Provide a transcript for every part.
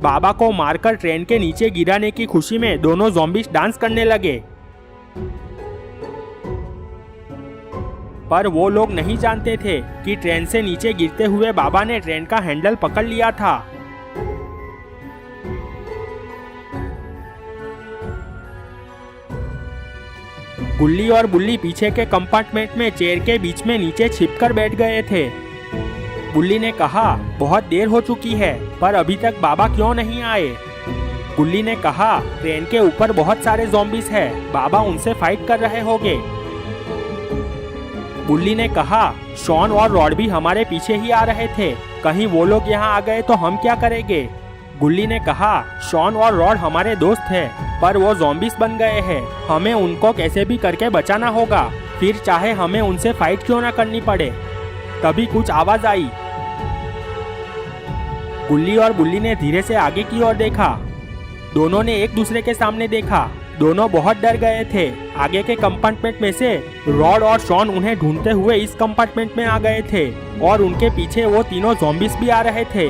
बाबा को मारकर ट्रेन के नीचे गिराने की खुशी में दोनों ज़ॉम्बीज डांस करने लगे। पर वो लोग नहीं जानते थे कि ट्रेन से नीचे गिरते हुए बाबा ने ट्रेन का हैंडल पकड़ लिया था। गुल्ली और बुल्ली पीछे के कंपार्टमेंट में चेयर के बीच में नीचे छिपकर बैठ गए थे। गुल्ली ने कहा, बहुत देर हो चुकी है, पर अभी तक बाबा क्यों नहीं आए? गुल्ली ने कहा, ट्रेन के ऊपर बहुत सारे ज़ॉम्बीज हैं, बाबा उनसे फाइट कर रहे होंगे। बुल्ली ने कहा, शॉन और रॉड भी हमारे पीछे ही आ रहे थे, कहीं वो लोग यहाँ आ गए तो हम क्या करेंगे? गुल्ली ने कहा, शॉन और रॉड हमारे दोस्त हैं, पर वो ज़ॉम्बीज बन गए हैं, हमें उनको कैसे भी करके बचाना होगा, फिर चाहे हमें उनसे फाइट क्यों ना करनी पड़े। तभी कुछ आवाज आई। गुल्ली और बुल्ली ने धीरे से आगे की ओर देखा। दोनों ने एक दूसरे के सामने देखा। दोनों बहुत डर गए थे। आगे के कंपार्टमेंट में से रॉड और शॉन उन्हें ढूंढते हुए इस कंपार्टमेंट में आ गए थे और उनके पीछे वो तीनों ज़ॉम्बीज भी आ रहे थे।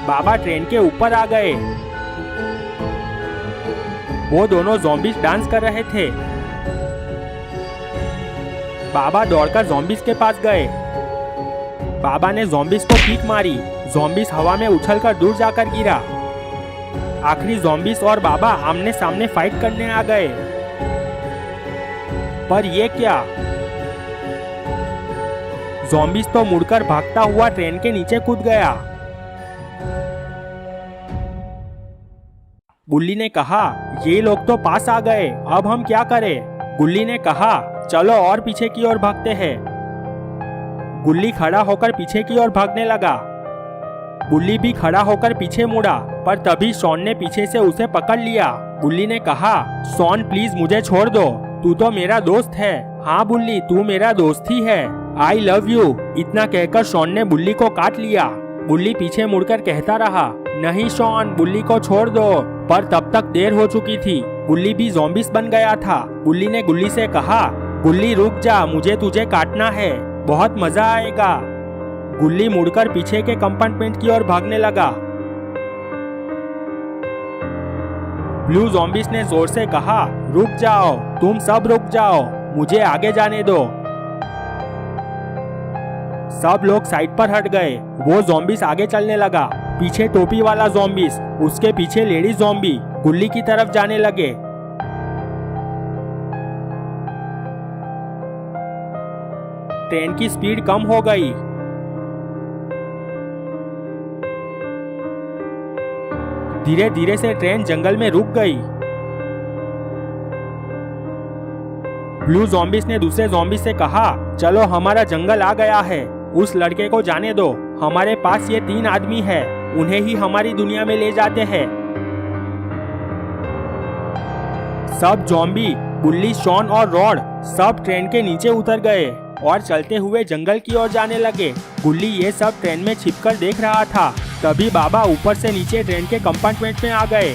बाबा ट्रेन के ऊपर आ गए। वो दोनों ज़ॉम्बीज डांस कर रहे थे। बाबा दौड़कर ज़ॉम्बीज के पास गए। बाबा ने ज़ॉम्बीज को किक मारी। ज़ॉम्बीज हवा में उछलकर दूर जाकर गिरा। आखिरी ज़ॉम्बीज और बाबा आमने सामने फाइट करने आ गए। पर ये क्या? ज़ॉम्बीज तो मुड़कर भागता हुआ ट्रेन के नीचे कूद गया। बुल्ली ने कहा, ये लोग तो पास आ गए, अब हम क्या करें? गुल्ली ने कहा, चलो और पीछे की ओर भागते हैं। गुल्ली खड़ा होकर पीछे की ओर भागने लगा। बुल्ली भी खड़ा होकर पीछे मुड़ा, पर तभी शॉन ने पीछे से उसे पकड़ लिया। बुल्ली ने कहा, शॉन प्लीज मुझे छोड़ दो, तू तो मेरा दोस्त है। हाँ बुल्ली, तू मेरा दोस्त ही है, आई लव यू। इतना कहकर शॉन ने बुल्ली को काट लिया। बुल्ली पीछे मुड़कर कहता रहा, नहीं शॉन, बुल्ली को छोड़ दो। पर तब तक देर हो चुकी थी। बुल्ली भी ज़ॉम्बीज बन गया था। बुल्ली ने गुल्ली से कहा, गुल्ली रुक जा, मुझे तुझे काटना है, बहुत मजा आएगा। गुल्ली मुड़कर पीछे के कंपार्टमेंट की ओर भागने लगा। ब्लू ज़ॉम्बीज ने जोर से कहा, रुक जाओ, तुम सब रुक जाओ, मुझे आगे जाने दो। सब लोग साइड पर हट गए। वो ज़ॉम्बीज आगे चलने लगा। पीछे टोपी वाला ज़ॉम्बीज, उसके पीछे लेडी ज़ॉम्बी गुल्ली की तरफ जाने लगे। ट्रेन की स्पीड कम हो गई। धीरे धीरे से ट्रेन जंगल में रुक गई। ब्लू ज़ॉम्बीज ने दूसरे ज़ॉम्बीज से कहा, चलो हमारा जंगल आ गया है, उस लड़के को जाने दो, हमारे पास ये 3 आदमी है, उन्हें ही हमारी दुनिया में ले जाते हैं। सब ज़ॉम्बी, बुल्ली, शॉन और रॉड सब ट्रेन के नीचे उतर गए और चलते हुए जंगल की ओर जाने लगे। गुल्ली ये सब ट्रेन में छिपकर देख रहा था। तभी बाबा ऊपर से नीचे ट्रेन के कंपार्टमेंट में आ गए।